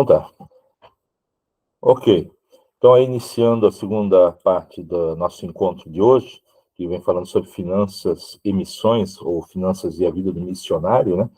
Então tá. Ok. Então, aí, iniciando a segunda parte do nosso encontro de hoje, que vem falando sobre finanças e missões, ou finanças e a vida do missionário, né?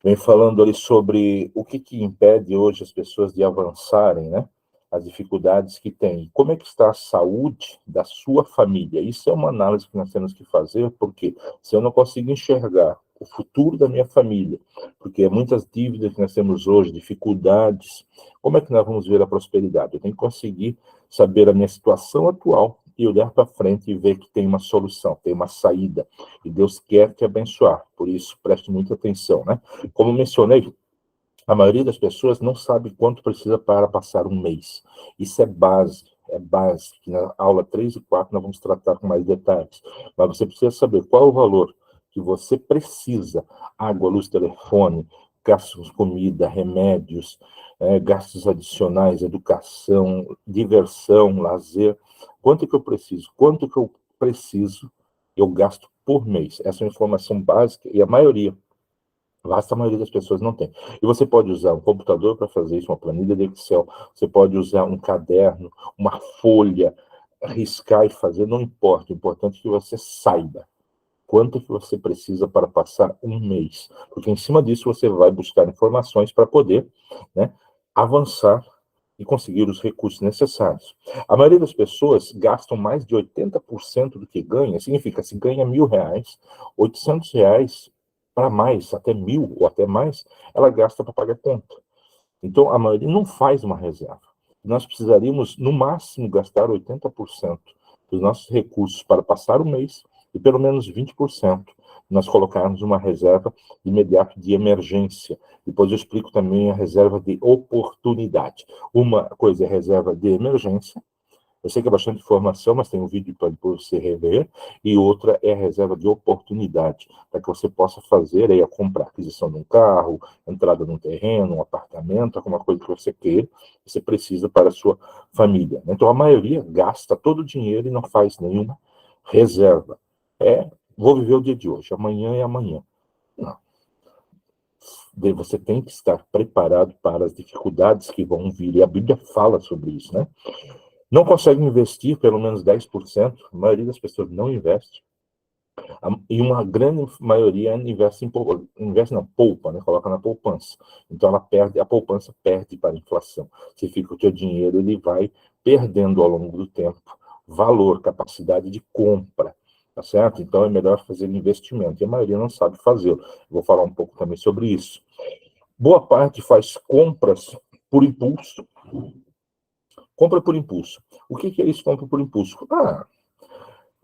Vem falando ali sobre o que impede hoje as pessoas de avançarem, né? As dificuldades que têm. Como é que está a saúde da sua família? Isso é uma análise que nós temos que fazer, porque se eu não consigo enxergar o futuro da minha família, porque muitas dívidas que nós temos hoje, dificuldades, como é que nós vamos ver a prosperidade? Eu tenho que conseguir saber a minha situação atual e olhar para frente e ver que tem uma solução, tem uma saída. E Deus quer te abençoar. Por isso, preste muita atenção, né? Como mencionei, a maioria das pessoas não sabe quanto precisa para passar um mês. Isso é base, é base. Que na aula 3 e 4 nós vamos tratar com mais detalhes. Mas você precisa saber qual é o valor que você precisa. Água, luz, telefone, gastos com comida, remédios, gastos adicionais, educação, diversão, lazer. Quanto que eu preciso? Quanto que eu preciso, eu gasto por mês. Essa é uma informação básica e a vasta maioria das pessoas não tem. E você pode usar um computador para fazer isso, uma planilha de Excel, você pode usar um caderno, uma folha, riscar e fazer, não importa. O importante é que você saiba quanto que você precisa para passar um mês. Porque em cima disso você vai buscar informações para poder, né, avançar e conseguir os recursos necessários. A maioria das pessoas gastam mais de 80% do que ganha, significa, se ganha R$ 1.000, R$ 800 para mais, até 1.000 ou até mais, ela gasta para pagar conta. Então, a maioria não faz uma reserva. Nós precisaríamos, no máximo, gastar 80% dos nossos recursos para passar o mês e pelo menos 20% nós colocarmos uma reserva imediata de emergência. Depois eu explico também a reserva de oportunidade. Uma coisa é reserva de emergência, eu sei que é bastante informação, mas tem um vídeo para depois você rever. E outra é a reserva de oportunidade, para que você possa fazer aí a compra, aquisição de um carro, entrada num terreno, um apartamento, alguma coisa que você queira, você precisa para a sua família. Então, a maioria gasta todo o dinheiro e não faz nenhuma reserva. Vou viver o dia de hoje, amanhã é amanhã. Não. Você tem que estar preparado para as dificuldades que vão vir, e a Bíblia fala sobre isso, né? Não consegue investir pelo menos 10%, a maioria das pessoas não investe, e uma grande maioria investe investe não, poupa, né? Coloca na poupança. Então ela perde, a poupança perde para a inflação. Significa que o teu dinheiro ele vai perdendo ao longo do tempo valor, capacidade de compra, tá certo? Então é melhor fazer investimento, e a maioria não sabe fazê-lo. Vou falar um pouco também sobre isso. Boa parte faz compras por impulso. Compra por impulso. O que é isso, compra por impulso?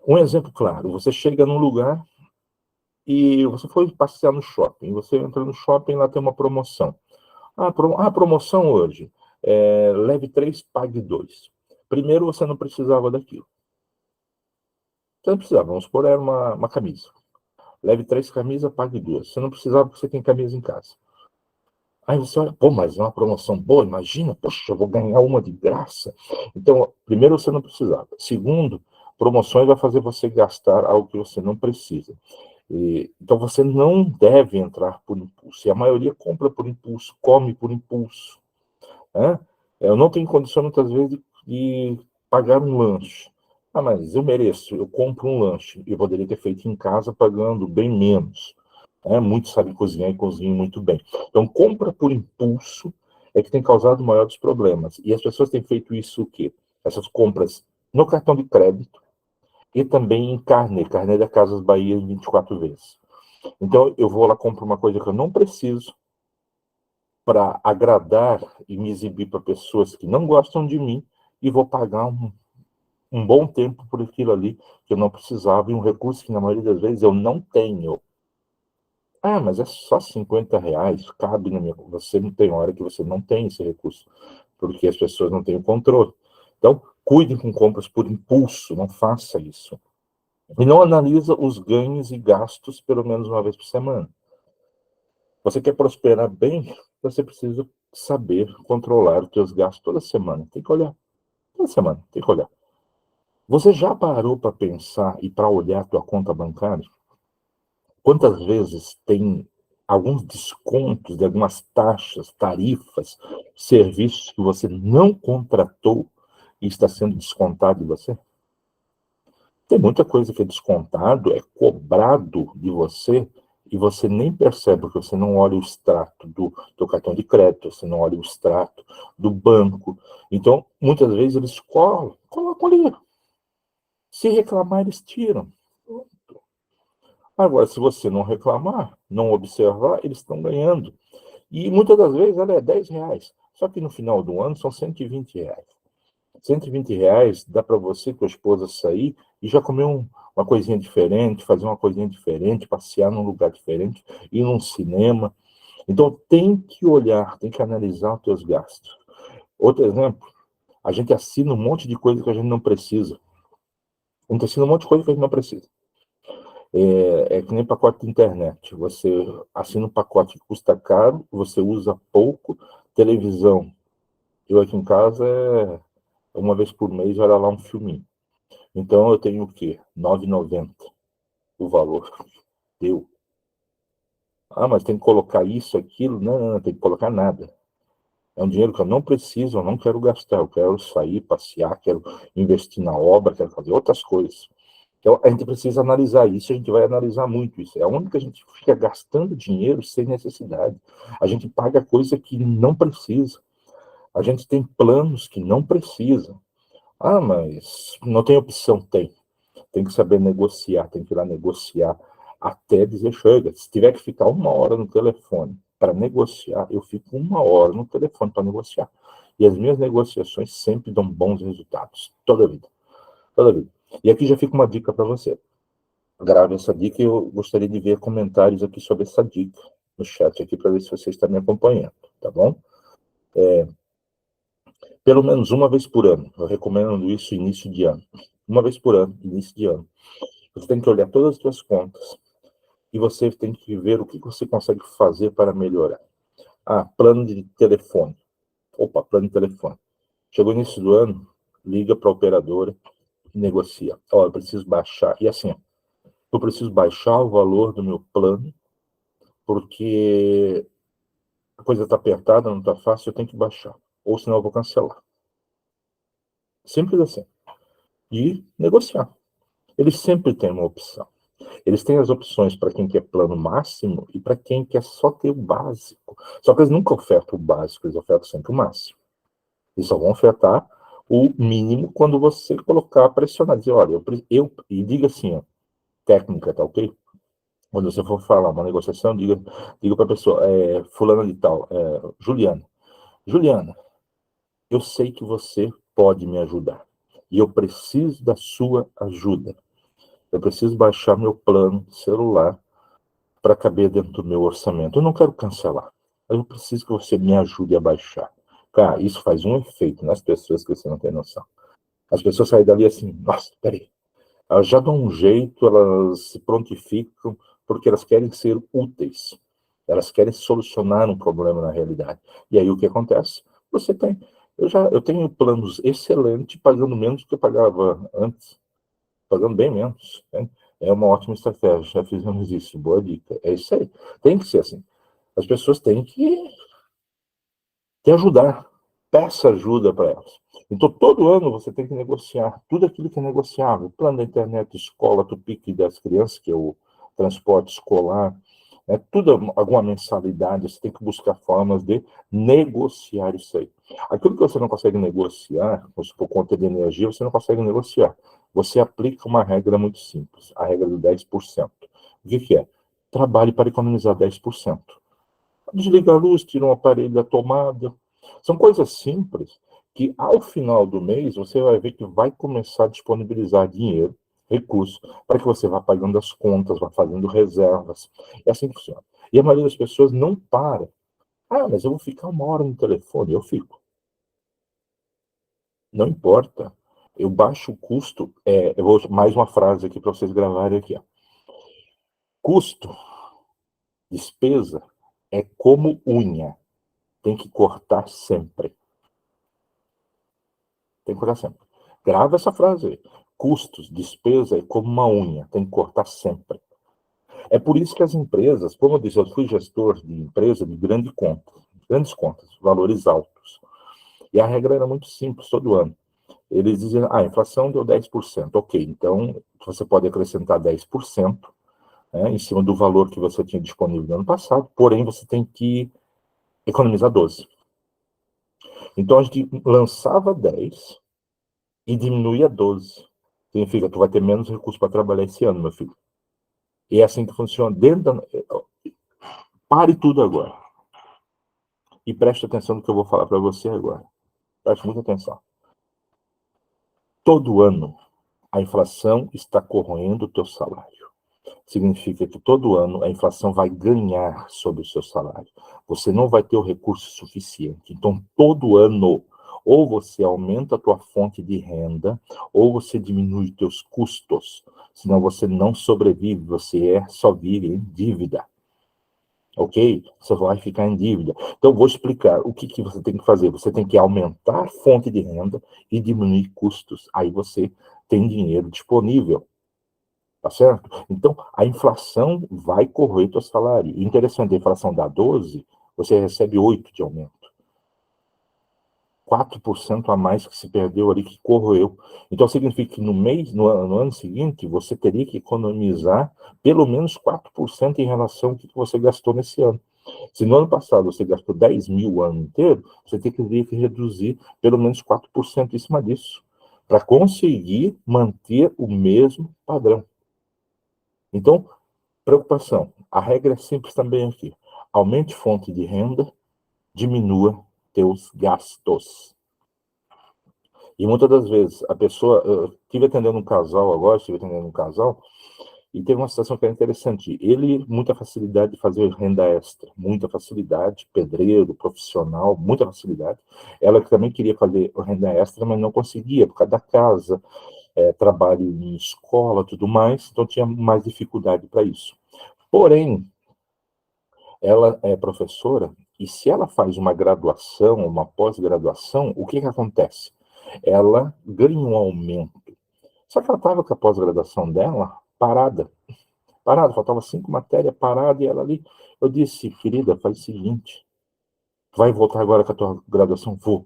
Um exemplo claro, você chega num lugar e você foi passear no shopping, você entra no shopping, lá tem uma promoção. Promoção hoje, leve 3, pague 2. Primeiro, você não precisava daquilo. Você não precisava, vamos supor, era uma camisa. Leve 3 camisas, pague 2. Você não precisava porque você tem camisa em casa. Aí você olha, pô, mas é uma promoção boa, imagina, poxa, eu vou ganhar uma de graça. Então, primeiro, você não precisava. Segundo, promoções vai fazer você gastar algo que você não precisa. Então, você não deve entrar por impulso. E a maioria compra por impulso, come por impulso, né? Eu não tenho condição, muitas vezes, de pagar um lanche. Mas eu mereço, eu compro um lanche. Eu poderia ter feito em casa pagando bem menos. Muitos sabem cozinhar e cozinham muito bem. Então, compra por impulso é que tem causado maiores problemas. E as pessoas têm feito isso o quê? Essas compras no cartão de crédito e também em carnê da Casas Bahia em 24 vezes. Então, eu vou lá, compro uma coisa que eu não preciso para agradar e me exibir para pessoas que não gostam de mim e vou pagar um bom tempo por aquilo ali que eu não precisava e um recurso que, na maioria das vezes, eu não tenho. Mas é só R$ 50, cabe na minha. Você não tem hora que você não tem esse recurso, porque as pessoas não têm o controle. Então, cuide com compras por impulso, não faça isso. E não analisa os ganhos e gastos pelo menos uma vez por semana. Você quer prosperar bem, você precisa saber controlar os seus gastos toda semana. Tem que olhar. Toda semana, tem que olhar. Você já parou para pensar e para olhar a tua conta bancária? Quantas vezes tem alguns descontos de algumas taxas, tarifas, serviços que você não contratou e está sendo descontado de você? Tem muita coisa que é descontado, é cobrado de você, e você nem percebe, porque você não olha o extrato do teu cartão de crédito, você não olha o extrato do banco. Então, muitas vezes eles colocam ali. Se reclamar, eles tiram. Agora, se você não reclamar, não observar, eles estão ganhando. E muitas das vezes ela é R$ 10. Só que no final do ano são R$ 120. R$ 120 dá para você e tua esposa sair e já comer uma coisinha diferente, fazer uma coisinha diferente, passear num lugar diferente, ir num cinema. Então tem que olhar, tem que analisar os teus gastos. Outro exemplo, a gente assina um monte de coisa que a gente não precisa. A gente assina um monte de coisa que a gente não precisa. É que nem pacote de internet. Você assina um pacote que custa caro, você usa pouco, televisão. Eu aqui em casa uma vez por mês, olha lá um filminho. Então eu tenho o quê? R$ 9,90 o valor. Deu. Ah, mas tem que colocar isso, aquilo. Não, não, não tem que colocar nada. É um dinheiro que eu não preciso, eu não quero gastar. Eu quero sair, passear, quero investir na obra, quero fazer outras coisas. Então a gente precisa analisar isso, a gente vai analisar muito isso. É onde que a gente fica gastando dinheiro sem necessidade. A gente paga coisa que não precisa. A gente tem planos que não precisam. Ah, mas não tem opção? Tem que saber negociar, tem que ir lá negociar até dizer chega. Se tiver que ficar 1 hora no telefone para negociar, eu fico 1 hora no telefone para negociar. E as minhas negociações sempre dão bons resultados, toda a vida, toda a vida. E aqui já fica uma dica para você. Grave essa dica e eu gostaria de ver comentários aqui sobre essa dica no chat aqui para ver se você está me acompanhando, tá bom? Pelo menos uma vez por ano, eu recomendo isso início de ano. Uma vez por ano, início de ano. Você tem que olhar todas as suas contas e você tem que ver o que você consegue fazer para melhorar. Ah, plano de telefone. Opa, plano de telefone. Chegou no início do ano, liga para a operadora e negocia. Ó, eu preciso baixar. E assim, eu preciso baixar o valor do meu plano, porque a coisa está apertada, não está fácil, eu tenho que baixar. Ou senão eu vou cancelar. Simples assim. E negociar. Eles sempre têm uma opção. Eles têm as opções para quem quer plano máximo e para quem quer só ter o básico. Só que eles nunca ofertam o básico, eles ofertam sempre o máximo. Eles só vão ofertar o mínimo quando você colocar, pressionar, dizer, olha, e diga assim, ó, técnica, tá ok? Quando você for falar uma negociação, diga para a pessoa, fulana de tal, Juliana, eu sei que você pode me ajudar. E eu preciso da sua ajuda. Eu preciso baixar meu plano celular para caber dentro do meu orçamento. Eu não quero cancelar. Eu preciso que você me ajude a baixar. Cara, isso faz um efeito nas pessoas que você não tem noção. As pessoas saem dali assim, nossa, peraí. Elas já dão um jeito, elas se prontificam, porque elas querem ser úteis. Elas querem solucionar um problema na realidade. E aí o que acontece? Você tem. Eu tenho planos excelentes, pagando menos do que eu pagava antes. Pagando bem menos. Né? É uma ótima estratégia. Já fizemos isso. Boa dica. É isso aí. Tem que ser assim. As pessoas têm que te ajudar. Peça ajuda para elas. Então, todo ano você tem que negociar tudo aquilo que é negociável. Plano da internet, escola, Tupic das crianças, que é o transporte escolar, né? Tudo, alguma mensalidade, você tem que buscar formas de negociar isso aí. Aquilo que você não consegue negociar, por conta de energia, você não consegue negociar. Você aplica uma regra muito simples, a regra do 10%. O que é? Trabalhe para economizar 10%. Desliga a luz, tira um aparelho da tomada. São coisas simples que, ao final do mês, você vai ver que vai começar a disponibilizar dinheiro, recursos, para que você vá pagando as contas, vá fazendo reservas. É assim que funciona. E a maioria das pessoas não para. Ah, mas eu vou ficar 1 hora no telefone. Eu fico. Não importa. Eu baixo o custo. Eu vou mais uma frase aqui para vocês gravarem aqui. Ó. Custo, despesa, é como unha. Tem que cortar sempre. Tem que cortar sempre. Grava essa frase aí. Custos, despesa é como uma unha, tem que cortar sempre. É por isso que as empresas, como eu disse, eu fui gestor de empresa de grandes contas, valores altos. E a regra era muito simples todo ano. Eles diziam, a inflação deu 10%. Ok, então você pode acrescentar 10%, né, em cima do valor que você tinha disponível no ano passado, porém você tem que economizar 12%. Então a gente lançava 10 e diminuía 12. Significa que tu vai ter menos recursos para trabalhar esse ano, meu filho. E é assim que funciona. Pare tudo agora. E preste atenção no que eu vou falar para você agora. Preste muita atenção. Todo ano, a inflação está corroendo o teu salário. Significa que todo ano a inflação vai ganhar sobre o seu salário. Você não vai ter o recurso suficiente. Então, todo ano, ou você aumenta a tua fonte de renda, ou você diminui teus custos. Senão você não sobrevive, você só vive em dívida. Ok? Você vai ficar em dívida. Então, vou explicar o que você tem que fazer. Você tem que aumentar a fonte de renda e diminuir custos. Aí você tem dinheiro disponível. Tá certo? Então, a inflação vai corroer teu salário. Interessante, a inflação dá 12, você recebe 8 de aumento. 4% a mais que se perdeu ali, que corroeu. Então, significa que no ano seguinte, você teria que economizar pelo menos 4% em relação ao que você gastou nesse ano. Se no ano passado você gastou 10 mil o ano inteiro, você teria que reduzir pelo menos 4% em cima disso, para conseguir manter o mesmo padrão. Então, preocupação. A regra é simples também aqui. Aumente fonte de renda, diminua teus gastos. E muitas das vezes a pessoa. Eu estive atendendo um casal agora, e teve uma situação que era interessante. Ele, muita facilidade de fazer renda extra, muita facilidade, pedreiro, profissional, muita facilidade. Ela que também queria fazer renda extra, mas não conseguia, por causa da casa, trabalho em escola, tudo mais, então tinha mais dificuldade para isso. Porém, ela é professora, e se ela faz uma graduação, uma pós-graduação, o que acontece? Ela ganha um aumento. Só que ela estava com a pós-graduação dela parada, faltava 5 matérias, parada, e ela ali, eu disse, querida, faz o seguinte, vai voltar agora com a tua graduação? Vou,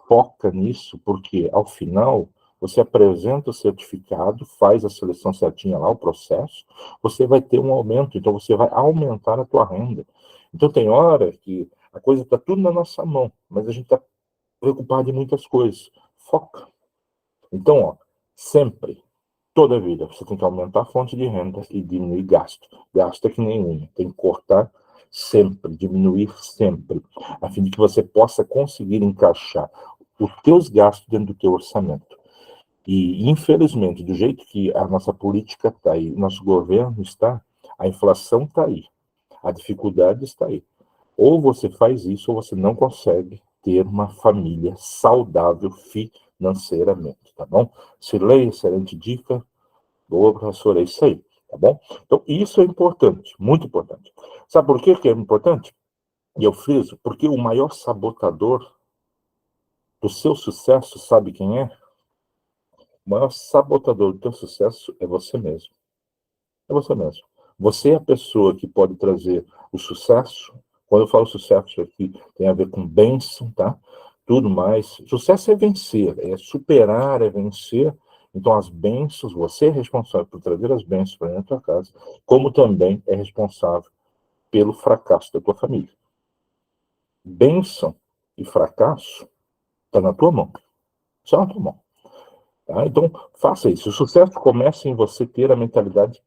foca nisso, porque ao final você apresenta o certificado, faz a seleção certinha lá, o processo, você vai ter um aumento, então você vai aumentar a tua renda. Então tem hora que a coisa está tudo na nossa mão, mas a gente está preocupado em muitas coisas. Foca. Então, ó, sempre, toda a vida, você tem que aumentar a fonte de renda e diminuir gasto. Gasto é que nem unha, tem que cortar sempre, diminuir sempre, a fim de que você possa conseguir encaixar os teus gastos dentro do teu orçamento. E, infelizmente, do jeito que a nossa política está aí, nosso governo está, a inflação está aí, a dificuldade está aí. Ou você faz isso, ou você não consegue ter uma família saudável financeiramente, tá bom? Cirlei, excelente dica. Boa, professora, é isso aí, tá bom? Então, isso é importante, muito importante. Sabe por que é importante? E eu friso, porque o maior sabotador do seu sucesso, sabe quem é? O maior sabotador do teu sucesso é você mesmo. É você mesmo. Você é a pessoa que pode trazer o sucesso. Quando eu falo sucesso aqui, tem a ver com bênção, tá? Tudo mais. Sucesso é vencer, é superar, é vencer. Então, as bênçãos, você é responsável por trazer as bênçãos para dentro da tua casa, como também é responsável pelo fracasso da tua família. Bênção e fracasso está na tua mão. Só na tua mão. Tá? Então, faça isso. O sucesso começa em você ter a mentalidade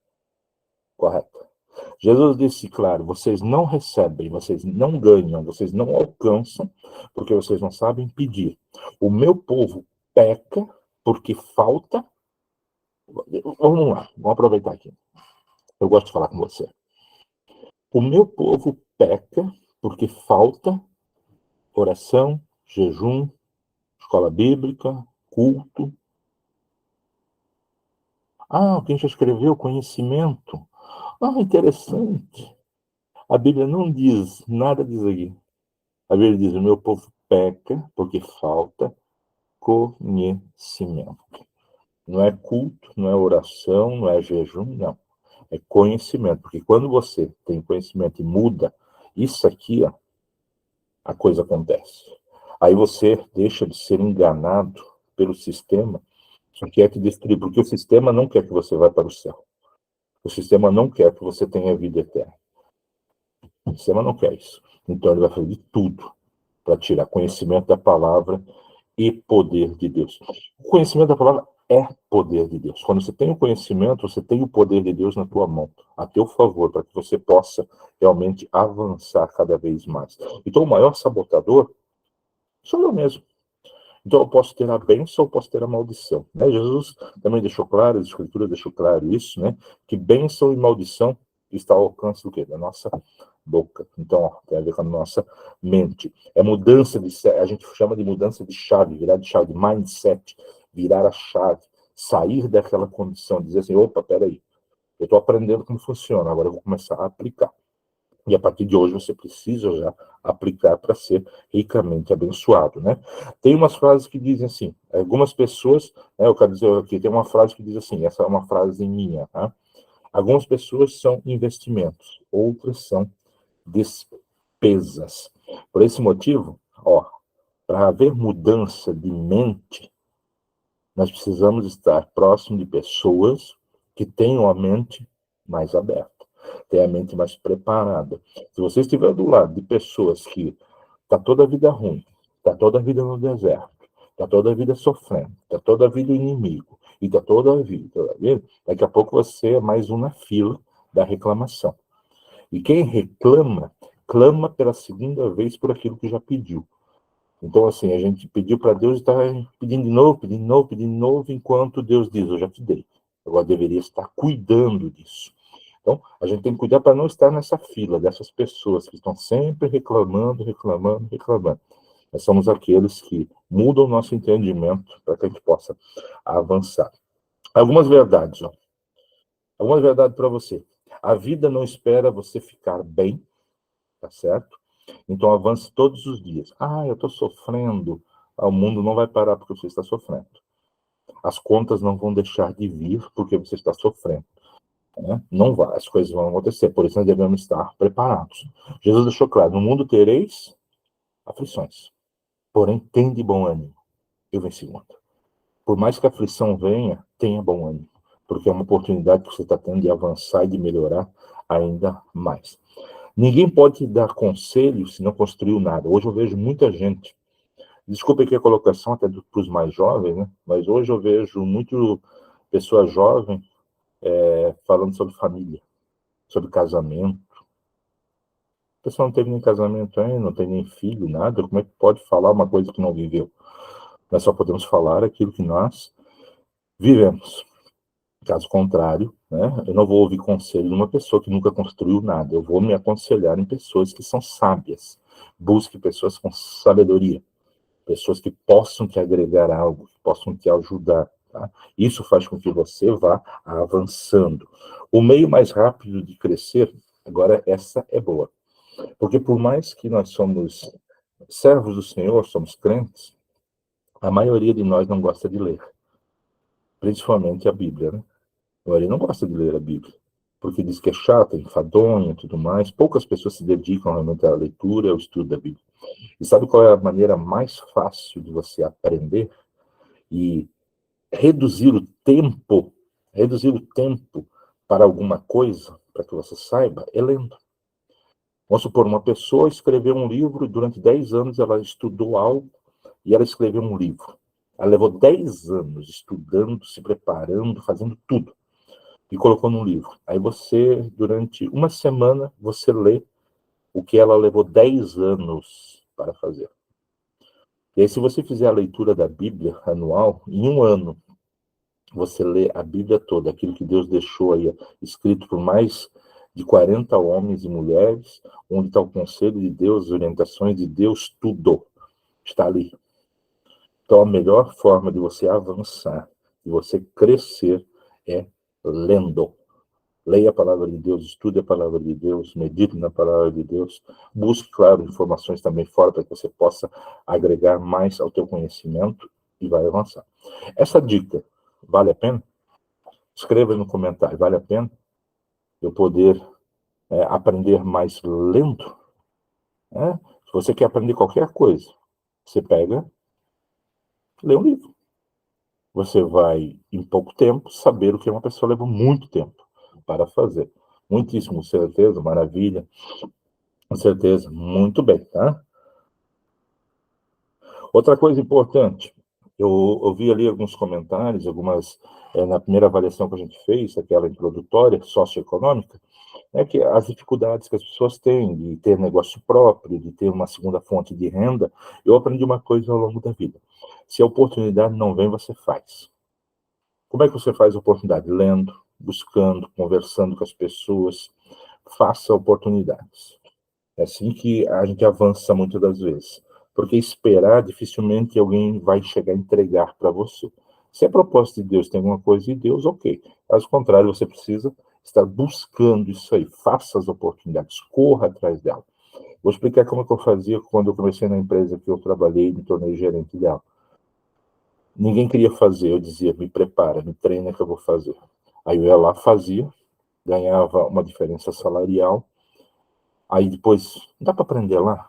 correta. Jesus disse, claro, vocês não recebem, vocês não ganham, vocês não alcançam, porque vocês não sabem pedir. O meu povo peca porque falta. Vamos lá, vamos aproveitar aqui. Eu gosto de falar com você. O meu povo peca porque falta oração, jejum, escola bíblica, culto. Ah, alguém já escreveu conhecimento. Ah, interessante. A Bíblia não diz, nada diz aqui. A Bíblia diz, o meu povo peca porque falta conhecimento. Não é culto, não é oração, não é jejum, não. é conhecimento. Porque quando você tem conhecimento e muda, isso aqui, ó, a coisa acontece. Aí você deixa de ser enganado pelo sistema que quer te destruir, porque o sistema não quer que você vá para o céu. O sistema não quer que você tenha vida eterna. O sistema não quer isso. Então ele vai fazer de tudo para tirar conhecimento da palavra e poder de Deus. O conhecimento da palavra é poder de Deus. Quando você tem o conhecimento, você tem o poder de Deus na tua mão, a teu favor, para que você possa realmente avançar cada vez mais. Então o maior sabotador sou eu mesmo. Então eu posso ter a bênção ou posso ter a maldição. Né? Jesus também deixou claro, a Escritura deixou claro isso, né? Que bênção e maldição está ao alcance do quê? Da nossa boca. Então, ó, tem a ver com a nossa mente. É mudança a gente chama de mudança de chave, virar de chave, de mindset, virar a chave, sair daquela condição, dizer assim, opa, peraí, eu estou aprendendo como funciona, agora eu vou começar a aplicar. E a partir de hoje você precisa já aplicar para ser ricamente abençoado, né? Tem umas frases que dizem assim, algumas pessoas, né, eu quero dizer aqui, tem uma frase que diz assim, essa é uma frase minha, tá? Algumas pessoas são investimentos, outras são despesas. Por esse motivo, ó, para haver mudança de mente, nós precisamos estar próximo de pessoas que tenham a mente mais aberta, tenham a mente mais preparada. Se você estiver do lado de pessoas que tá toda a vida ruim, tá toda a vida no deserto, tá toda a vida sofrendo, tá toda a vida inimigo, e tá toda a vida, daqui a pouco você é mais um na fila da reclamação. E quem reclama, clama pela segunda vez por aquilo que já pediu. Então, assim, a gente pediu para Deus e está pedindo de novo, pedindo de novo, pedindo de novo, enquanto Deus diz, eu já te dei. Agora deveria estar cuidando disso. Então, a gente tem que cuidar para não estar nessa fila dessas pessoas que estão sempre reclamando, reclamando, reclamando. Nós somos aqueles que mudam o nosso entendimento para que a gente possa avançar. Algumas verdades, ó. Algumas verdades para você. A vida não espera você ficar bem, tá certo? Então avance todos os dias. Ah, eu estou sofrendo. O mundo não vai parar porque você está sofrendo. As contas não vão deixar de vir porque você está sofrendo. Né? Não vai, as coisas vão acontecer. Por isso nós devemos estar preparados. Jesus deixou claro: no mundo tereis aflições. Porém, tem de bom ânimo. Eu venci o mundo. Por mais que a aflição venha, tenha bom ânimo. Porque é uma oportunidade que você está tendo de avançar e de melhorar ainda mais. Ninguém pode te dar conselho se não construiu nada. Hoje eu vejo muita gente, desculpa aqui a colocação até para os mais jovens, né? Mas hoje eu vejo muito pessoa jovem falando sobre família, sobre casamento. A pessoa não teve nem casamento ainda, não tem nem filho, nada. Como é que pode falar uma coisa que não viveu? Nós só podemos falar aquilo que nós vivemos. Caso contrário, né, eu não vou ouvir conselho de uma pessoa que nunca construiu nada. Eu vou me aconselhar em pessoas que são sábias. Busque pessoas com sabedoria. Pessoas que possam te agregar algo, que possam te ajudar. Tá? Isso faz com que você vá avançando. O meio mais rápido de crescer, agora essa é boa. Porque por mais que nós somos servos do Senhor, somos crentes, a maioria de nós não gosta de ler. Principalmente a Bíblia, né? A maioria não gosta de ler a Bíblia. Porque diz que é chata, enfadonha e tudo mais. Poucas pessoas se dedicam realmente à leitura e ao estudo da Bíblia. E sabe qual é a maneira mais fácil de você aprender e reduzir o tempo para alguma coisa, para que você saiba, é lendo. Vamos supor, uma pessoa escreveu um livro e durante 10 anos ela estudou algo e ela escreveu um livro. Ela levou 10 anos estudando, se preparando, fazendo tudo. E colocou num livro. Aí você, durante uma semana, você lê o que ela levou 10 anos para fazer. E aí, se você fizer a leitura da Bíblia anual, em um ano, você lê a Bíblia toda, aquilo que Deus deixou aí, escrito por mais de 40 homens e mulheres, onde está o conselho de Deus, as orientações de Deus, tudo está ali. Então, a melhor forma de você avançar, de você crescer, é lendo. Leia a palavra de Deus, estude a palavra de Deus, medite na palavra de Deus, busque, claro, informações também fora para que você possa agregar mais ao teu conhecimento e vai avançar. Essa dica vale a pena? Escreva no comentário, vale a pena? eu poder aprender mais lendo, né? Se você quer aprender qualquer coisa, você pega, lê um livro. Você vai, em pouco tempo, saber o que uma pessoa leva muito tempo para fazer. Muitíssimo, com certeza, maravilha. Com certeza, muito bem, tá? Outra coisa importante, eu vi ali alguns comentários, na primeira avaliação que a gente fez, aquela introdutória, socioeconômica, que as dificuldades que as pessoas têm de ter negócio próprio, de ter uma segunda fonte de renda. Eu aprendi uma coisa ao longo da vida: se a oportunidade não vem, você faz. Como é que você faz a oportunidade? Lendo, buscando, conversando com as pessoas. Faça oportunidades. É assim que a gente avança muitas das vezes. Porque esperar, dificilmente alguém vai chegar a entregar para você. Se a proposta de Deus tem alguma coisa de Deus, ok. Caso contrário, você precisa estar buscando isso aí. Faça as oportunidades, corra atrás dela. Vou explicar como é que eu fazia quando eu comecei na empresa que eu trabalhei e me tornei gerente dela. Ninguém queria fazer, eu dizia, me prepara, me treina que eu vou fazer. Aí eu ia lá, fazia, ganhava uma diferença salarial. Aí depois, dá para aprender lá?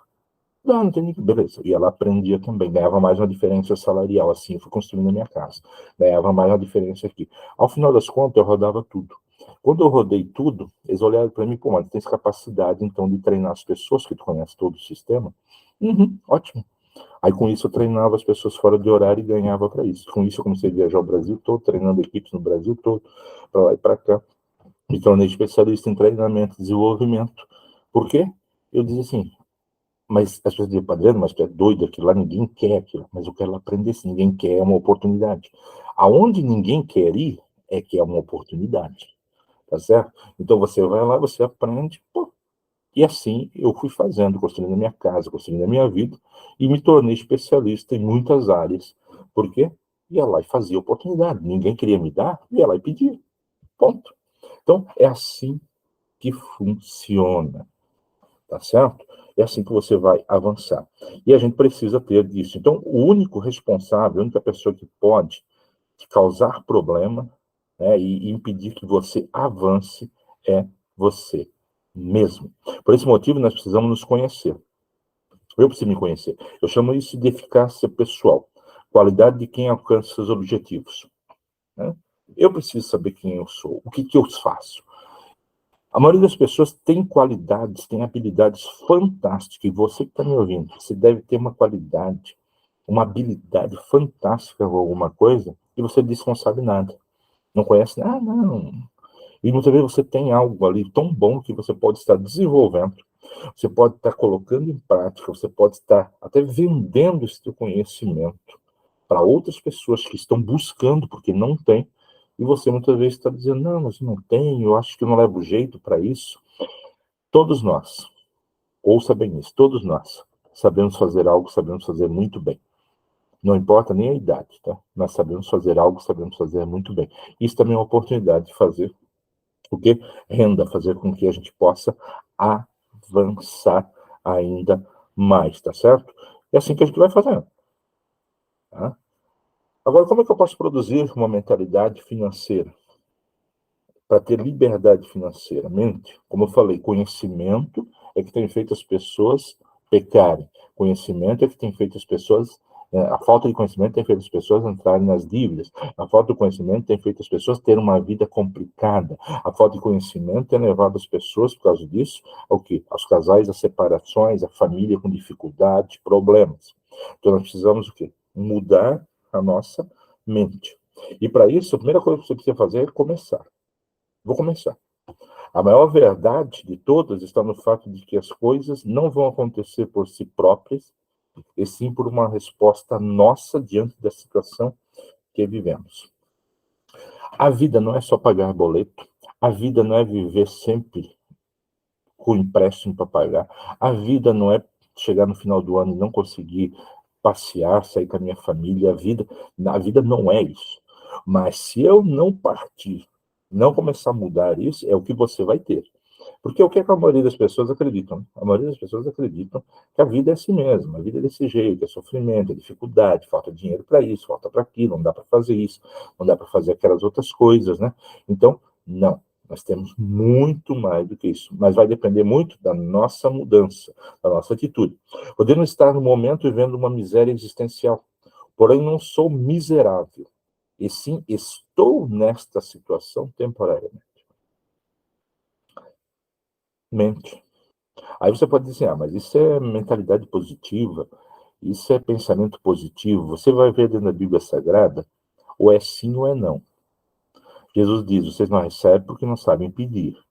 Não tem ninguém. Beleza. Ia lá, aprendia também. Ganhava mais uma diferença salarial. Assim, eu fui construindo a minha casa. Ganhava mais uma diferença aqui. Ao final das contas, eu rodava tudo. Quando eu rodei tudo, eles olharam para mim, pô, mas tu tens capacidade, então, de treinar as pessoas, que tu conhece todo o sistema? Uhum, ótimo. Aí, com isso, eu treinava as pessoas fora de horário e ganhava para isso. Com isso, eu comecei a viajar o Brasil todo, treinando equipes no Brasil todo, para lá e para cá. Me tornei especialista em treinamento e desenvolvimento. Por quê? Eu dizia assim, mas as pessoas diziam, Adriano, mas tu é doido, aquilo lá ninguém quer aquilo. Mas eu quero aprender, se ninguém quer, é uma oportunidade. Aonde ninguém quer ir, é que é uma oportunidade. Tá certo? Então você vai lá, você aprende, pô. E assim eu fui fazendo, construindo a minha casa, construindo a minha vida, e me tornei especialista em muitas áreas. Por quê? Ia lá e fazia oportunidade. Ninguém queria me dar, ia lá e pedia. Ponto. Então, é assim que funciona, tá certo? É assim que você vai avançar. E a gente precisa ter disso. Então, o único responsável, a única pessoa que pode te causar problema, né, e impedir que você avance é você mesmo. Por esse motivo, nós precisamos nos conhecer. Eu preciso me conhecer. Eu chamo isso de eficácia pessoal. Qualidade de quem alcança seus objetivos, né? Eu preciso saber quem eu sou, o que eu faço. A maioria das pessoas tem qualidades, tem habilidades fantásticas. E você que está me ouvindo, você deve ter uma qualidade, uma habilidade fantástica ou alguma coisa, e você diz que não sabe nada. Não conhece nada, não. E muitas vezes você tem algo ali tão bom que você pode estar desenvolvendo, você pode estar colocando em prática, você pode estar até vendendo esse teu conhecimento para outras pessoas que estão buscando, porque não tem, e você muitas vezes está dizendo, não, mas não tenho, eu acho que eu não levo jeito para isso. Todos nós, ouça bem isso, todos nós sabemos fazer algo, sabemos fazer muito bem. Não importa nem a idade, tá? Nós sabemos fazer algo, sabemos fazer muito bem. Isso também é uma oportunidade de fazer o que renda, fazer com que a gente possa avançar ainda mais, tá certo? É assim que a gente vai fazendo, tá? Agora, como é que eu posso produzir uma mentalidade financeira? Para ter liberdade financeiramente, como eu falei, conhecimento é que tem feito as pessoas pecarem. Conhecimento é que tem feito as pessoas, a falta de conhecimento tem feito as pessoas entrarem nas dívidas. A falta de conhecimento tem feito as pessoas terem uma vida complicada. A falta de conhecimento tem levado as pessoas, por causa disso, ao quê? Aos casais, às separações, a família com dificuldades, problemas. Então nós precisamos o quê? Mudar a nossa mente. E para isso, a primeira coisa que você precisa fazer é começar. Vou começar. A maior verdade de todas está no fato de que as coisas não vão acontecer por si próprias, e sim por uma resposta nossa diante da situação que vivemos. A vida não é só pagar boleto, a vida não é viver sempre com empréstimo para pagar, a vida não é chegar no final do ano e não conseguir passear, sair com a minha família, a vida não é isso. Mas se eu não partir, não começar a mudar isso, é o que você vai ter. Porque o que é que a maioria das pessoas acreditam? A maioria das pessoas acreditam que a vida é assim mesmo, a vida é desse jeito, é sofrimento, é dificuldade, falta dinheiro para isso, falta para aquilo, não dá para fazer isso, não dá para fazer aquelas outras coisas, né? Então, não. Nós temos muito mais do que isso, mas vai depender muito da nossa mudança, da nossa atitude. Podemos estar no momento vivendo uma miséria existencial, porém não sou miserável, e sim estou nesta situação temporariamente. Mente. Aí você pode dizer, mas isso é mentalidade positiva, isso é pensamento positivo. Você vai ver dentro da Bíblia Sagrada, ou é sim ou é não. Jesus diz, vocês não recebem porque não sabem pedir.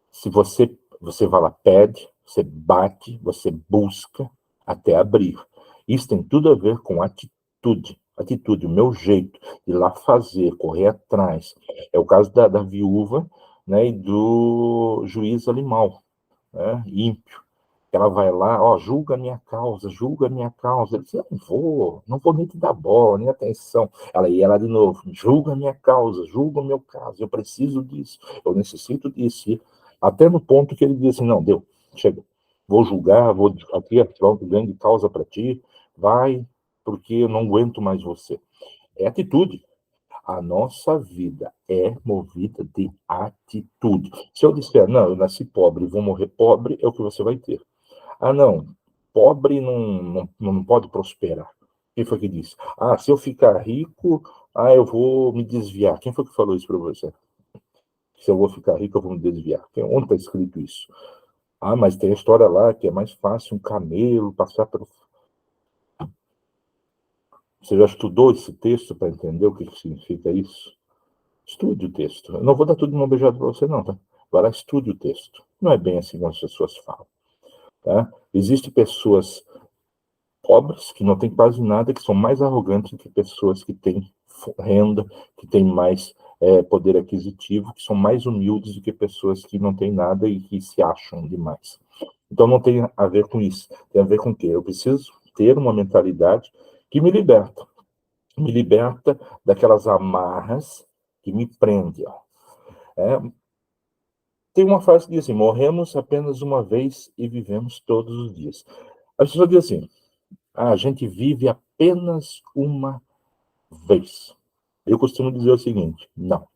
Se você vai lá, pede, você bate, você busca até abrir. Isso tem tudo a ver com atitude. Atitude, o meu jeito de ir lá fazer, correr atrás. É o caso da viúva, né, e do juiz animal, né, ímpio. Ela vai lá, ó, julga a minha causa, julga a minha causa. Ele diz, não vou nem te dar bola, nem atenção. Ela ia lá de novo, julga a minha causa, julga o meu caso, eu preciso disso, eu necessito disso. E até no ponto que ele diz assim, não, deu, chega, vou julgar, vou aqui, pronto, grande causa para ti, vai, porque eu não aguento mais você. É atitude. A nossa vida é movida de atitude. Se eu disser, não, eu nasci pobre e vou morrer pobre, é o que você vai ter. Ah, não, pobre não pode prosperar. Quem foi que disse? Ah, se eu ficar rico, eu vou me desviar. Quem foi que falou isso para você? Se eu vou ficar rico, eu vou me desviar. Onde está escrito isso? Ah, mas tem a história lá que é mais fácil um camelo passar pelo. Você já estudou esse texto para entender o que significa isso? Estude o texto. Eu não vou dar tudo de mão beijada para você, não, tá? Vai lá, estude o texto. Não é bem assim como as pessoas falam. Tá? Existem pessoas pobres, que não têm quase nada, que são mais arrogantes do que pessoas que têm renda, que têm mais poder aquisitivo, que são mais humildes do que pessoas que não têm nada e que se acham demais. Então não tem a ver com isso. Tem a ver com o quê? Eu preciso ter uma mentalidade que me liberta daquelas amarras que me prendem. Tem uma frase que diz assim, morremos apenas uma vez e vivemos todos os dias. As pessoas dizem assim, a gente vive apenas uma vez. Eu costumo dizer o seguinte, não.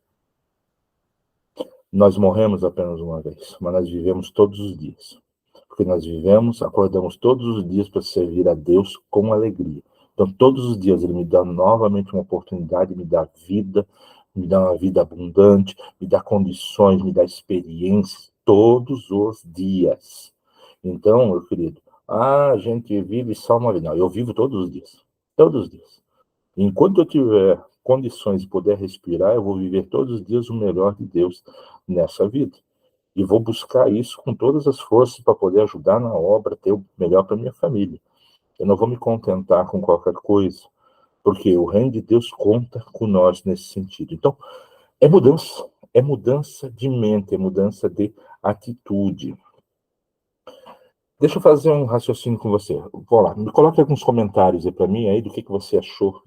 Nós morremos apenas uma vez, mas nós vivemos todos os dias. Porque nós vivemos, acordamos todos os dias para servir a Deus com alegria. Então, todos os dias Ele me dá novamente uma oportunidade, me dá vida, me dá uma vida abundante, me dá condições, me dá experiências, todos os dias. Então, meu querido, a gente vive só uma vez. Não, eu vivo todos os dias. Todos os dias. Enquanto eu tiver condições de poder respirar, eu vou viver todos os dias o melhor de Deus nessa vida. E vou buscar isso com todas as forças para poder ajudar na obra, ter o melhor para minha família. Eu não vou me contentar com qualquer coisa, porque o reino de Deus conta com nós nesse sentido. Então, é mudança de mente, é mudança de atitude. Deixa eu fazer um raciocínio com você. Vou lá, me coloque alguns comentários aí para mim aí do que você achou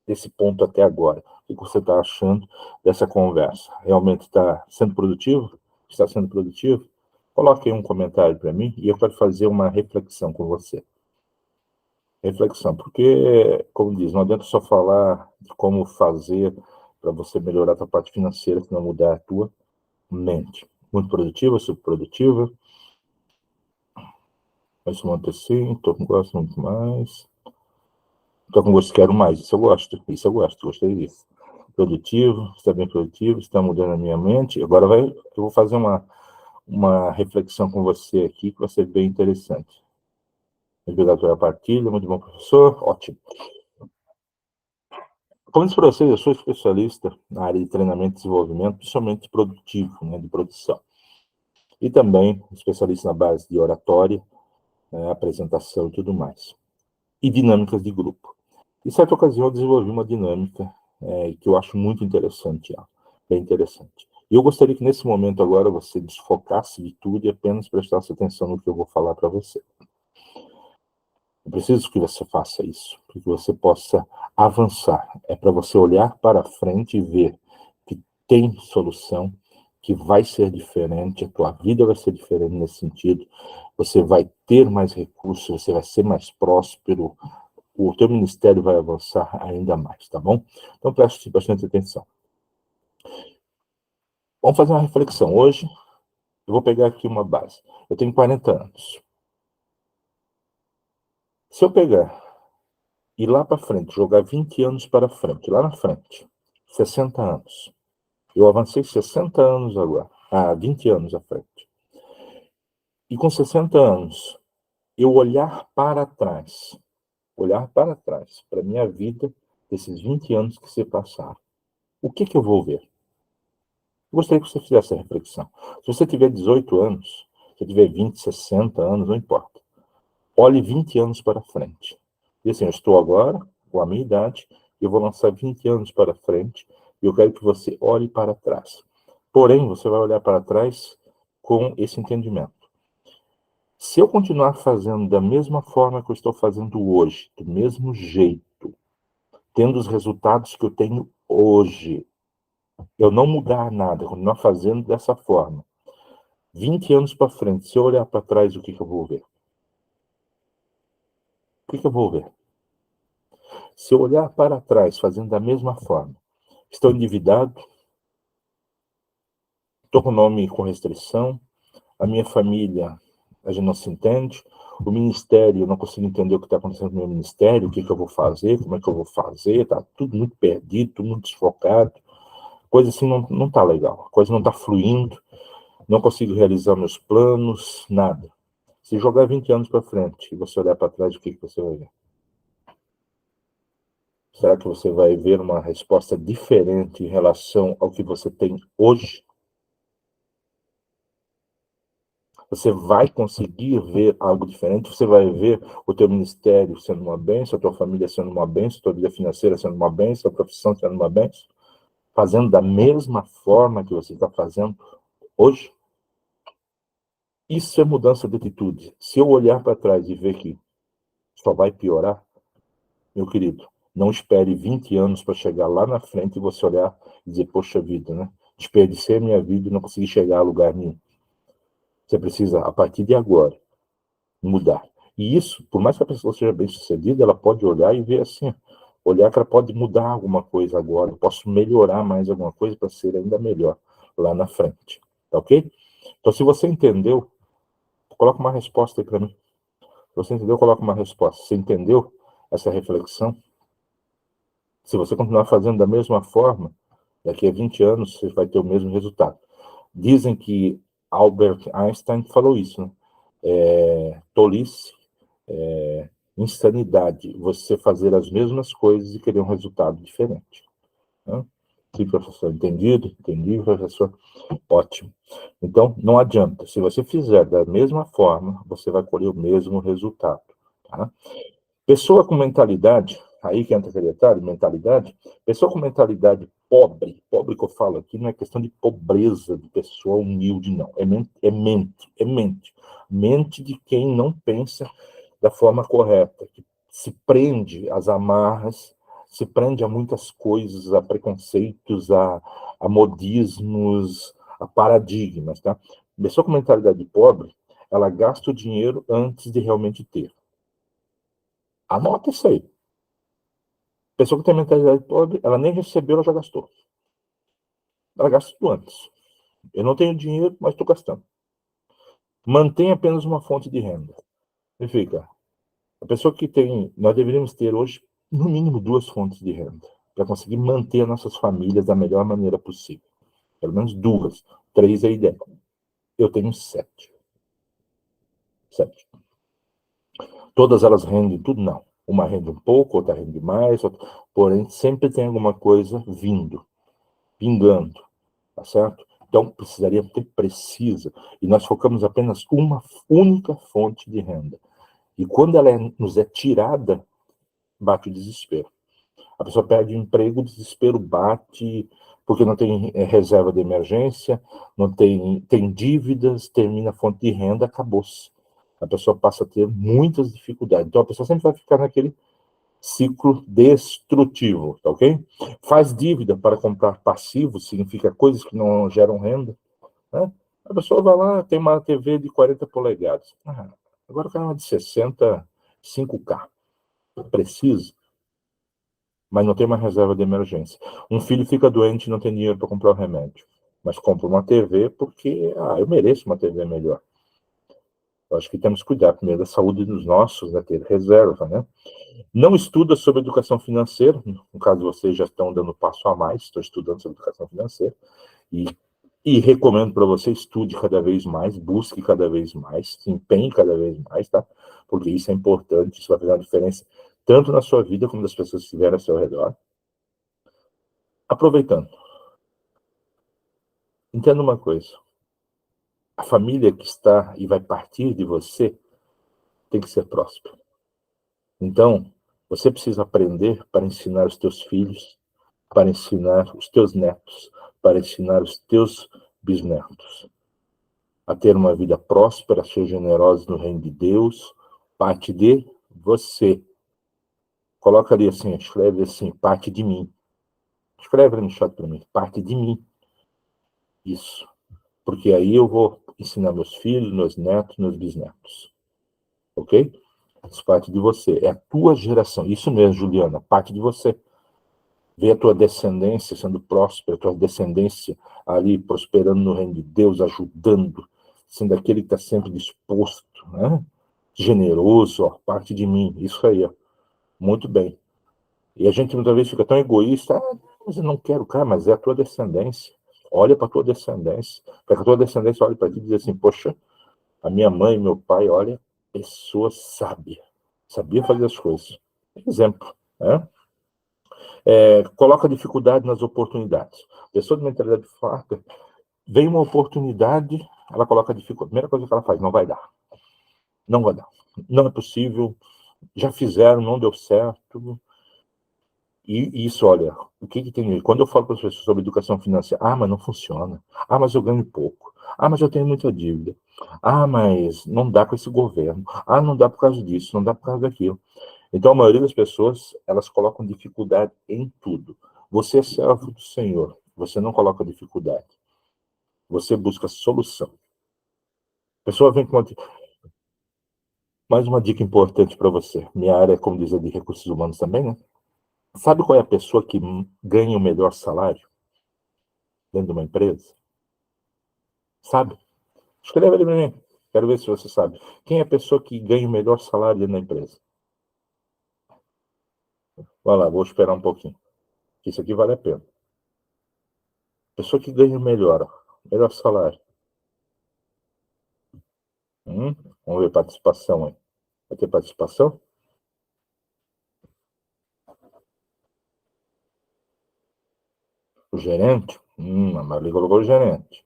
desse ponto até agora. O que você está achando dessa conversa? Realmente está sendo produtivo? Está sendo produtivo? Coloque aí um comentário para mim e eu quero fazer uma reflexão com você. Reflexão, porque, como diz, não adianta só falar de como fazer para você melhorar a tua parte financeira, se não mudar a tua mente. Muito produtiva, subprodutiva. Vai se manter assim, estou com gosto muito mais. Estou com gosto, quero mais. Isso eu gosto, gostei disso. Produtivo, está bem produtivo, está mudando a minha mente. Agora eu vou fazer uma reflexão com você aqui, que vai ser bem interessante. Obrigado pela partilha, muito bom, professor. Ótimo. Como disse para vocês, eu sou especialista na área de treinamento e desenvolvimento, principalmente produtivo, né, de produção. E também especialista na base de oratória, né, apresentação e tudo mais. E dinâmicas de grupo. Em certa ocasião, eu desenvolvi uma dinâmica que eu acho muito interessante, bem interessante. E eu gostaria que nesse momento agora você desfocasse de tudo e apenas prestasse atenção no que eu vou falar para você. Eu preciso que você faça isso, para que você possa avançar. É para você olhar para frente e ver que tem solução, que vai ser diferente, a tua vida vai ser diferente nesse sentido, você vai ter mais recursos, você vai ser mais próspero, o teu ministério vai avançar ainda mais, tá bom? Então preste bastante atenção. Vamos fazer uma reflexão. Hoje, eu vou pegar aqui uma base. Eu tenho 40 anos. Se eu pegar e lá para frente, jogar 20 anos para frente, lá na frente, 60 anos. Eu avancei 60 anos agora, 20 anos à frente. E com 60 anos, eu olhar para trás, para a minha vida, desses 20 anos que se passaram. O que eu vou ver? Eu gostaria que você fizesse essa reflexão. Se você tiver 18 anos, se tiver 20, 60 anos, não importa. Olhe 20 anos para frente. E assim, eu estou agora, com a minha idade, eu vou lançar 20 anos para frente, e eu quero que você olhe para trás. Porém, você vai olhar para trás com esse entendimento. Se eu continuar fazendo da mesma forma que eu estou fazendo hoje, do mesmo jeito, tendo os resultados que eu tenho hoje, eu não mudar nada, continuar fazendo dessa forma, 20 anos para frente, se eu olhar para trás, o que eu vou ver? O que eu vou ver? Se eu olhar para trás, fazendo da mesma forma, estou endividado, estou com nome com restrição, a minha família, a gente não se entende, o ministério, eu não consigo entender o que está acontecendo no meu ministério, o que eu vou fazer, como é que eu vou fazer, está tudo muito perdido, tudo muito desfocado, coisa assim não está legal, a coisa não está fluindo, não consigo realizar meus planos, nada. Se jogar 20 anos para frente e você olhar para trás, o que você vai ver? Será que você vai ver uma resposta diferente em relação ao que você tem hoje? Você vai conseguir ver algo diferente? Você vai ver o teu ministério sendo uma bênção, a tua família sendo uma bênção, a tua vida financeira sendo uma bênção, a profissão sendo uma bênção? Fazendo da mesma forma que você está fazendo hoje? Isso é mudança de atitude. Se eu olhar para trás e ver que só vai piorar, meu querido, não espere 20 anos para chegar lá na frente e você olhar e dizer, poxa vida, né? Desperdicei a minha vida e não consegui chegar a lugar nenhum. Você precisa, a partir de agora, mudar. E isso, por mais que a pessoa seja bem-sucedida, ela pode olhar e ver assim, olhar que ela pode mudar alguma coisa agora, eu posso melhorar mais alguma coisa para ser ainda melhor lá na frente. Tá ok? Então, se você entendeu, coloca uma resposta aí para mim. Se você entendeu, coloca uma resposta. Você entendeu essa reflexão? Se você continuar fazendo da mesma forma, daqui a 20 anos você vai ter o mesmo resultado. Dizem que Albert Einstein falou isso, né? Tolice, insanidade, você fazer as mesmas coisas e querer um resultado diferente. Né? Sim, professor, entendido? Entendi, professor. Ótimo. Então, não adianta. Se você fizer da mesma forma, você vai colher o mesmo resultado. Tá? Pessoa com mentalidade, aí que entra aquele detalhe, mentalidade, pessoa com mentalidade pobre que eu falo aqui, não é questão de pobreza, de pessoa humilde, não. É mente. Mente de quem não pensa da forma correta, que se prende às amarras, se prende a muitas coisas, a preconceitos, a modismos, a paradigmas, tá? Pessoa com mentalidade pobre, ela gasta o dinheiro antes de realmente ter. Anota isso aí. Pessoa que tem mentalidade pobre, ela nem recebeu, ela já gastou. Ela gasta tudo antes. Eu não tenho dinheiro, mas estou gastando. Mantém apenas uma fonte de renda. Significa, a pessoa que tem, nós deveríamos ter hoje, no mínimo, duas fontes de renda, para conseguir manter as nossas famílias da melhor maneira possível. Pelo menos duas. Três é ideal. Eu tenho sete. Sete. Todas elas rendem tudo? Não. Uma rende um pouco, outra rende mais, outra... porém sempre tem alguma coisa vindo, pingando. Tá certo? Então, precisa. E nós focamos apenas uma única fonte de renda. E quando ela nos é tirada, bate o desespero. A pessoa perde o emprego, o desespero bate, porque não tem reserva de emergência, não tem dívidas, termina a fonte de renda, acabou-se. A pessoa passa a ter muitas dificuldades. Então, a pessoa sempre vai ficar naquele ciclo destrutivo, tá ok? Faz dívida para comprar passivos, significa coisas que não geram renda, né? A pessoa vai lá, tem uma TV de 40 polegadas. Agora eu quero uma de 60, 5K. Precisa, mas não tem uma reserva de emergência. Um filho fica doente e não tem dinheiro para comprar o remédio. mas compra uma TV porque, eu mereço uma TV melhor. Eu acho que temos que cuidar primeiro da saúde dos nossos, né, ter reserva, né? Não estuda sobre educação financeira, no caso vocês já estão dando passo a mais, estão estudando sobre educação financeira, e recomendo para você, estude cada vez mais, busque cada vez mais, se empenhe cada vez mais, tá? Porque isso é importante, isso vai fazer uma diferença tanto na sua vida como das pessoas que estiverem ao seu redor. Aproveitando, entenda uma coisa, a família que está e vai partir de você tem que ser próspera. Então, você precisa aprender para ensinar os teus filhos, para ensinar os teus netos, para ensinar os teus bisnetos a ter uma vida próspera, a ser generosos no reino de Deus, parte de você. Coloca ali assim, escreve assim, parte de mim. Escreve ali no chat para mim, parte de mim. Isso. Porque aí eu vou ensinar meus filhos, meus netos, meus bisnetos. Ok? Isso parte de você. É a tua geração. Isso mesmo, Juliana, parte de você. Ver a tua descendência sendo próspera, a tua descendência ali prosperando no reino de Deus, ajudando, sendo aquele que está sempre disposto, né? Generoso, ó, parte de mim, isso aí, ó. Muito bem. E a gente muitas vezes fica tão egoísta, mas eu não quero, cara, mas é a tua descendência. Olha para a tua descendência, para que a tua descendência olhe para ti e diz assim, poxa, a minha mãe, meu pai, olha, pessoa sábia, sabia fazer as coisas. Exemplo, né? Coloca dificuldade nas oportunidades. Pessoa de mentalidade farta, vem uma oportunidade, ela coloca dificuldade. Primeira coisa que ela faz, não vai dar. Não vai dar. Não é possível. Já fizeram, não deu certo. E isso, olha, o que tem? Quando eu falo para as pessoas sobre educação financeira, mas não funciona. Mas eu ganho pouco. Mas eu tenho muita dívida. Mas não dá com esse governo. Não dá por causa disso, não dá por causa daquilo. Então, a maioria das pessoas, elas colocam dificuldade em tudo. Você é servo do Senhor, você não coloca dificuldade. Você busca solução. A pessoa vem com mais uma dica importante para você. Minha área, como diz, é de recursos humanos também, né? Sabe qual é a pessoa que ganha o melhor salário dentro de uma empresa? Sabe? Escreve ali para mim. Quero ver se você sabe. Quem é a pessoa que ganha o melhor salário dentro da empresa? Vai lá, vou esperar um pouquinho. Isso aqui vale a pena. Pessoa que ganha o melhor salário. Vamos ver participação aí. Vai ter participação? O gerente? A Marli colocou o gerente.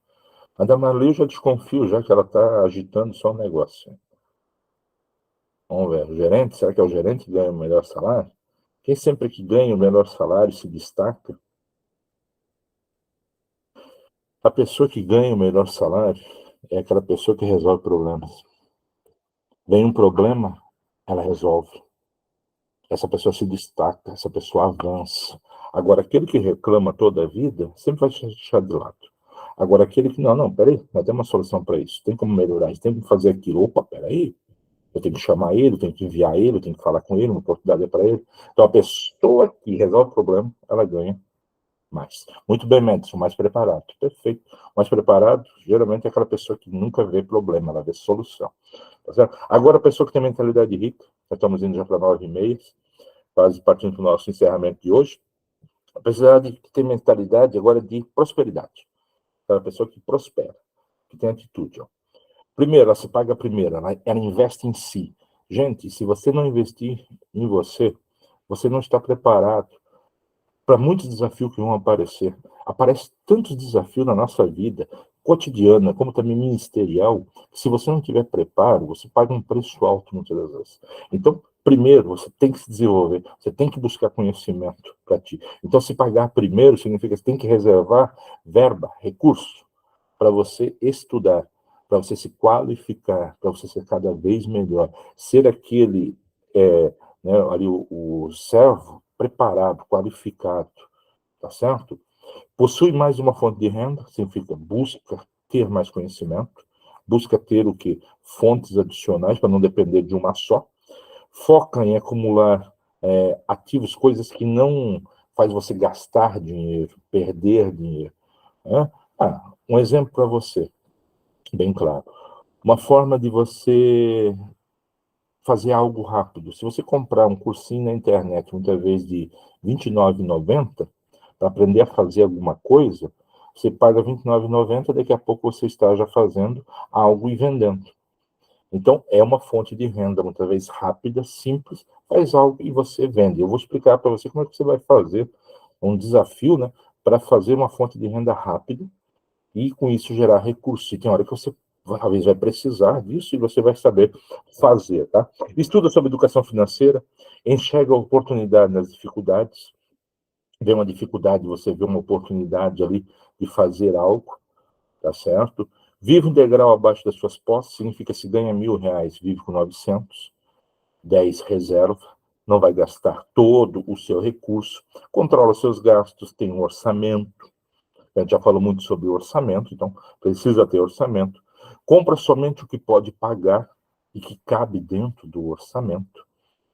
A da Marli eu já desconfio, já que ela está agitando só o negócio. Vamos ver, o gerente? Será que é o gerente que ganha o melhor salário? Quem sempre que ganha o melhor salário se destaca? A pessoa que ganha o melhor salário é aquela pessoa que resolve problemas. Vem um problema, ela resolve. Essa pessoa se destaca, essa pessoa avança. Agora, aquele que reclama toda a vida, sempre vai ser deixado de lado. Agora, aquele que, não, peraí, nós temos uma solução para isso, tem como melhorar isso, tem como fazer aquilo. Opa, peraí, eu tenho que chamar ele, eu tenho que enviar ele, eu tenho que falar com ele, uma oportunidade é para ele. Então, a pessoa que resolve o problema, ela ganha mais. Muito bem, Madison, mais preparado. Perfeito. Mais preparado, geralmente, é aquela pessoa que nunca vê problema, ela vê solução. Tá certo? Agora, a pessoa que tem mentalidade rica, nós estamos indo já para 9h30, quase partindo para o nosso encerramento de hoje, apesar de ter mentalidade agora de prosperidade. Aquela pessoa que prospera, que tem atitude. Ó. Primeiro, ela se paga primeiro, ela investe em si. Gente, se você não investir em você, você não está preparado para muitos desafios que vão aparecer. Aparece tantos desafios na nossa vida, cotidiana, como também ministerial, que se você não tiver preparo, você paga um preço alto muitas das vezes. Então, primeiro, você tem que se desenvolver, você tem que buscar conhecimento para ti. Então, se pagar primeiro, significa que você tem que reservar verba, recurso, para você estudar, para você se qualificar, para você ser cada vez melhor. Ser aquele, né, ali o servo preparado, qualificado, tá certo? Possui mais uma fonte de renda, significa busca ter mais conhecimento, busca ter o que? Fontes adicionais para não depender de uma só. Foca em acumular ativos, coisas que não faz você gastar dinheiro, perder dinheiro. Né? Um exemplo para você, bem claro. Uma forma de você fazer algo rápido. Se você comprar um cursinho na internet, muitas vezes de R$ 29,90, para aprender a fazer alguma coisa, você paga R$ 29,90, daqui a pouco você está já fazendo algo e vendendo. Então, é uma fonte de renda, muitas vezes rápida, simples, faz algo e você vende. Eu vou explicar para você como é que você vai fazer um desafio, né, para fazer uma fonte de renda rápida e, com isso, gerar recursos. E tem hora que você, talvez, vai precisar disso e você vai saber fazer, tá? Estuda sobre educação financeira, enxerga a oportunidade nas dificuldades, vê uma dificuldade, você vê uma oportunidade ali de fazer algo, tá certo? Vive um degrau abaixo das suas posses, significa se ganha R$ 1.000, vive com 900, 10 reserva, não vai gastar todo o seu recurso, controla seus gastos, tem um orçamento, a gente já falou muito sobre orçamento, então precisa ter orçamento, compra somente o que pode pagar e que cabe dentro do orçamento.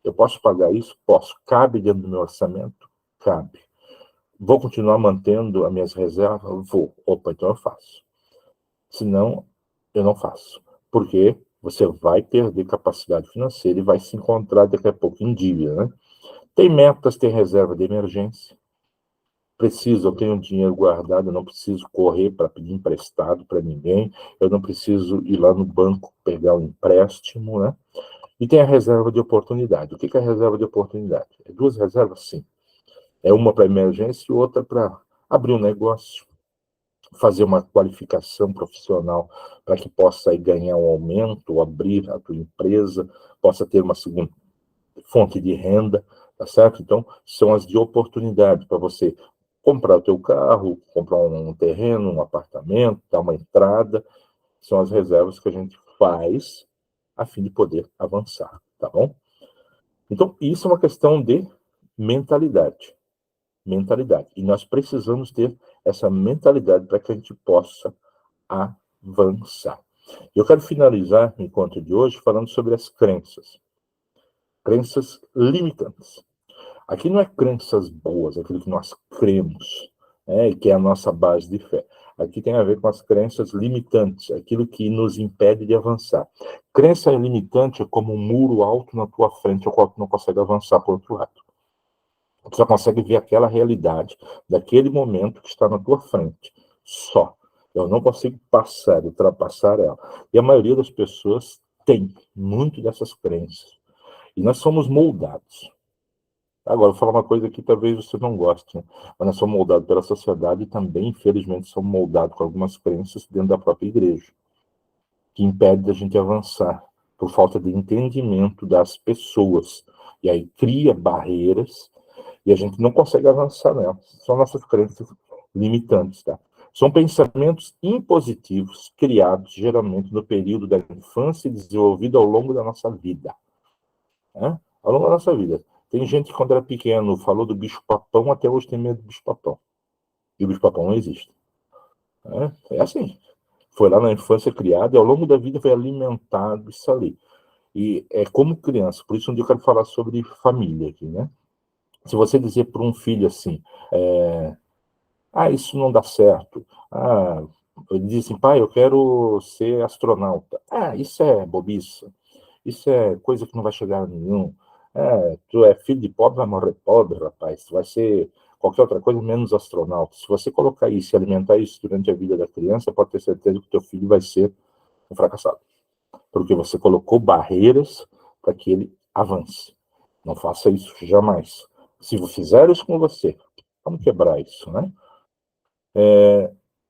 Eu posso pagar isso? Posso. Cabe dentro do meu orçamento? Cabe. Vou continuar mantendo as minhas reservas? Vou. Opa, então eu faço. Senão, eu não faço. Porque você vai perder capacidade financeira e vai se encontrar daqui a pouco em dívida, né? Tem metas, tem reserva de emergência. Preciso, eu tenho dinheiro guardado, eu não preciso correr para pedir emprestado para ninguém, eu não preciso ir lá no banco pegar um empréstimo, né? E tem a reserva de oportunidade. O que é a reserva de oportunidade? É duas reservas? Sim. É uma para emergência e outra para abrir um negócio, fazer uma qualificação profissional para que possa aí ganhar um aumento, ou abrir a tua empresa, possa ter uma segunda fonte de renda, tá certo? Então, são as de oportunidade para você comprar o teu carro, comprar um terreno, um apartamento, dar uma entrada, são as reservas que a gente faz a fim de poder avançar, tá bom? Então, isso é uma questão de mentalidade. Mentalidade. E nós precisamos ter essa mentalidade para que a gente possa avançar. Eu quero finalizar o encontro de hoje falando sobre as crenças. Crenças limitantes. Aqui não é crenças boas, aquilo que nós cremos, né, que é a nossa base de fé. Aqui tem a ver com as crenças limitantes, aquilo que nos impede de avançar. Crença limitante é como um muro alto na tua frente, ao qual tu não consegue avançar para o outro lado. Tu só consegue ver aquela realidade daquele momento que está na tua frente. Só. Eu não consigo passar, ultrapassar ela. E a maioria das pessoas tem muito dessas crenças. E nós somos moldados. Agora, eu vou falar uma coisa que talvez você não goste, né? Mas nós somos moldados pela sociedade e também, infelizmente, somos moldados com algumas crenças dentro da própria igreja, que impede da gente avançar, por falta de entendimento das pessoas. E aí cria barreiras e a gente não consegue avançar nelas. São nossas crenças limitantes, tá? São pensamentos impositivos criados geralmente no período da infância e desenvolvido ao longo da nossa vida, né? Ao longo da nossa vida. Tem gente que, quando era pequeno, falou do bicho-papão, até hoje tem medo do bicho-papão. E o bicho-papão não existe, né? É assim. Foi lá na infância criado e ao longo da vida foi alimentado isso ali. E é como criança, por isso um dia eu quero falar sobre família aqui, né? Se você dizer para um filho assim, isso não dá certo. Ele diz assim, pai, eu quero ser astronauta. Isso é bobiça. Isso é coisa que não vai chegar a nenhum. Tu é filho de pobre, vai morrer pobre, rapaz. Tu vai ser qualquer outra coisa menos astronauta. Se você colocar isso e alimentar isso durante a vida da criança, pode ter certeza que o teu filho vai ser um fracassado. Porque você colocou barreiras para que ele avance. Não faça isso jamais. Se eu fizer isso com você, vamos quebrar isso, né?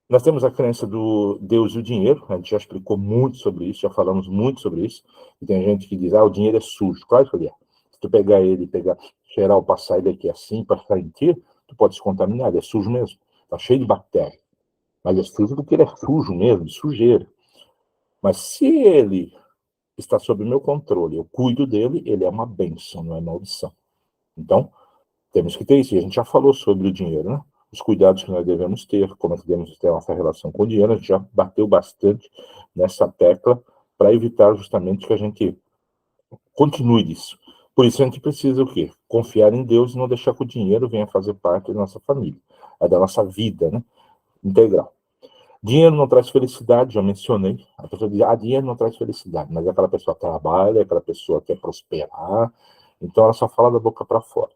Nós temos a crença do Deus e o dinheiro, a gente já explicou muito sobre isso, já falamos muito sobre isso, e tem gente que diz, o dinheiro é sujo. Claro que ele é. Se tu pegar ele, cheirar o passar ele aqui assim, passar em ti, tu pode se contaminar, ele é sujo mesmo, tá cheio de bactéria. Mas é sujo porque ele é sujo mesmo, de sujeira. Mas se ele está sob o meu controle, eu cuido dele, ele é uma bênção, não é maldição. Então, temos que ter isso. E a gente já falou sobre o dinheiro, né? Os cuidados que nós devemos ter, como é que devemos ter a nossa relação com o dinheiro, a gente já bateu bastante nessa tecla para evitar justamente que a gente continue disso. Por isso a gente precisa o quê? Confiar em Deus e não deixar que o dinheiro venha fazer parte da nossa família, da nossa vida, né? Integral. Dinheiro não traz felicidade, já mencionei. A pessoa diz, dinheiro não traz felicidade, mas aquela pessoa trabalha, aquela pessoa quer prosperar, então ela só fala da boca para fora.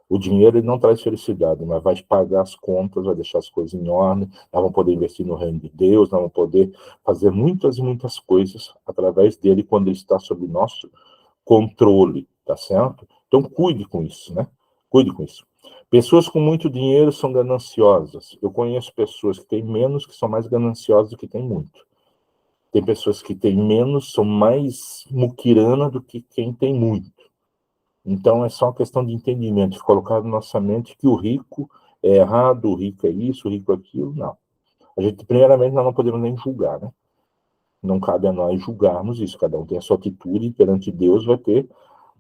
O dinheiro ele não traz felicidade, mas vai pagar as contas, vai deixar as coisas em ordem, nós vamos poder investir no reino de Deus, nós vamos poder fazer muitas e muitas coisas através dele quando ele está sob nosso controle, tá certo? Então cuide com isso, né? Cuide com isso. Pessoas com muito dinheiro são gananciosas. Eu conheço pessoas que têm menos que são mais gananciosas do que têm muito. Tem pessoas que têm menos, são mais muquirana do que quem tem muito. Então é só uma questão de entendimento, de colocar na nossa mente que o rico é errado, o rico é isso, o rico é aquilo. Não. A gente, primeiramente, nós não podemos nem julgar, né? Não cabe a nós julgarmos isso. Cada um tem a sua atitude e perante Deus vai ter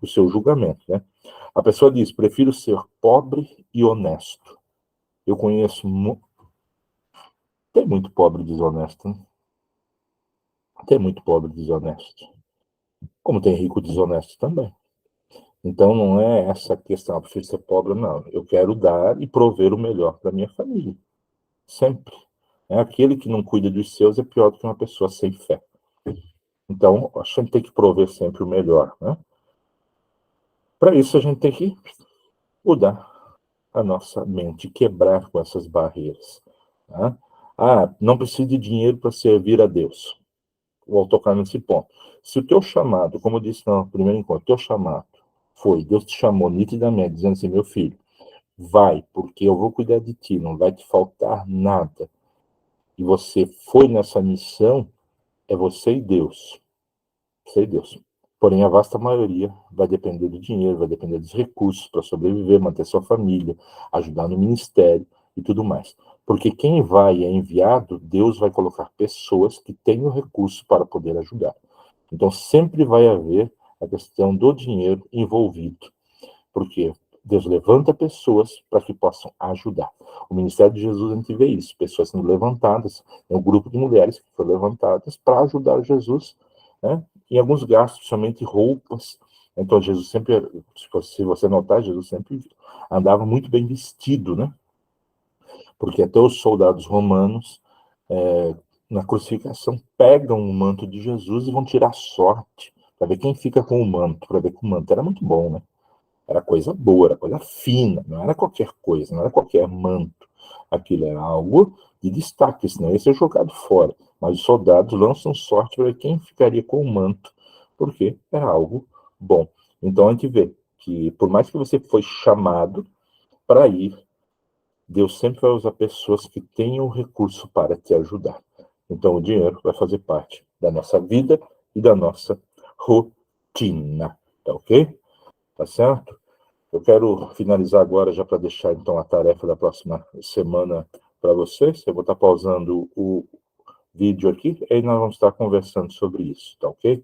o seu julgamento, né? A pessoa diz, prefiro ser pobre e honesto. Eu conheço... Tem muito pobre desonesto, né? Tem muito pobre desonesto. Como tem rico desonesto também. Então não é essa questão, eu prefiro ser pobre, não. Eu quero dar e prover o melhor para minha família. Sempre. Aquele que não cuida dos seus é pior do que uma pessoa sem fé. Então, a gente tem que prover sempre o melhor, né? Para isso, a gente tem que mudar a nossa mente, quebrar com essas barreiras. Tá? Não preciso de dinheiro para servir a Deus. Vou tocar nesse ponto. Se o teu chamado, como eu disse no primeiro encontro, teu chamado foi, Deus te chamou nitidamente, dizendo assim, meu filho, vai, porque eu vou cuidar de ti, não vai te faltar nada. E você foi nessa missão, é você e Deus. Você e Deus. Porém, a vasta maioria vai depender do dinheiro, vai depender dos recursos para sobreviver, manter sua família, ajudar no ministério e tudo mais. Porque quem vai e é enviado, Deus vai colocar pessoas que têm o recurso para poder ajudar. Então, sempre vai haver a questão do dinheiro envolvido. Porque Deus levanta pessoas para que possam ajudar. O ministério de Jesus, a gente vê isso, pessoas sendo levantadas, um grupo de mulheres que foram levantadas para ajudar Jesus, né? Em alguns gastos, somente roupas. Então, Jesus sempre, se você notar, Jesus sempre andava muito bem vestido, né? Porque até os soldados romanos, na crucificação, pegam o manto de Jesus e vão tirar sorte, para ver quem fica com o manto, para ver que o manto era muito bom, né? Era coisa boa, era coisa fina, não era qualquer coisa, não era qualquer manto. Aquilo era algo de destaque, senão ia ser jogado fora. Mas os soldados lançam sorte para ver quem ficaria com o manto, porque era algo bom. Então a gente vê que, por mais que você foi chamado para ir, Deus sempre vai usar pessoas que tenham o recurso para te ajudar. Então o dinheiro vai fazer parte da nossa vida e da nossa rotina. Tá ok? Tá certo? Eu quero finalizar agora, já para deixar então a tarefa da próxima semana para vocês. Eu vou estar pausando o vídeo aqui e aí nós vamos estar conversando sobre isso, tá ok?